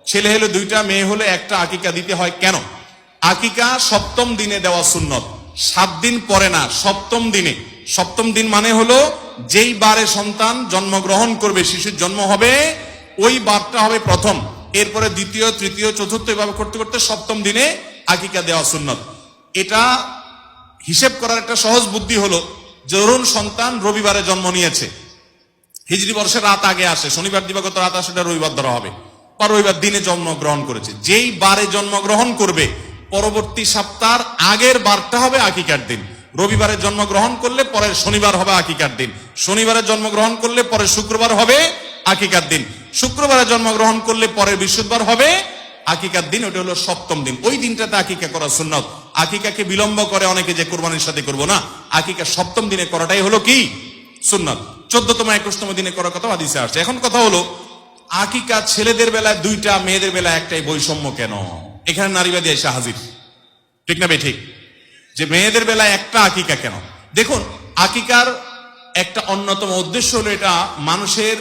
ছেলে হলে দুইটা, মেয়ে হলে একটা আকিকা দিতে হয় কেন? আকিকা সপ্তম দিনে দেওয়া সুন্নত, 7 দিন পরে না, সপ্তম দিনে। সপ্তম দিন মানে হলো যেই বারে সন্তান জন্মগ্রহণ করবে, শিশুর জন্ম হবে, ওই বারটা হবে প্রথম, এরপরে দ্বিতীয়, তৃতীয়, চতুর্থ, এভাবে করতে করতে সপ্তম দিনে আকিকা দেওয়া সুন্নত। এটা হিসেব করার একটা সহজ বুদ্ধি হলো, ধরুন সন্তান রবিবারে জন্ম নিয়েছে, হিজরি বর্ষের রাত আগে আসে, শনিবার দিবাগত রাত আসে, এটা রবিবার ধরা হবে, বা রবিবার দিনে জন্মগ্রহণ করেছে, যেই বারে জন্মগ্রহণ করবে পরবর্তী সপ্তাহের আগের বারটা হবে আকিকার দিন। রবিবারে জন্মগ্রহণ করলে পরের শনিবার হবে আকিকার দিন, শনিবারে জন্মগ্রহণ করলে পরের শুক্রবার হবে আকিকার দিন, শুক্রবারে জন্মগ্রহণ করলে পরের বৃহস্পতিবার হবে আকিকার দিন। ওটা হলো সপ্তম দিন, ওই দিনটাতে আকিকা করা সুন্নত। আকিকাকে বিলম্ব করে অনেকে, যে কোরবানির সাথে করবো না, আকিকা সপ্তম দিনে করাটাই হলো কি সুন্নত। 14তম 21তম দিনে করার কথা হাদিসে আসছে। এখন কথা হলো, আকিকা ছেলেদের বেলায় দুইটা, মেয়েদের বেলায় একটাই, বৈষম্য কেন? এখানে নারীবাদী এসে হাজির, ঠিক না ঠিক? যে মেয়েদের বেলায় একটা আকিকা কেন? দেখুন, আকিকার একটা অন্যতম উদ্দেশ্য হলো এটা মানুষের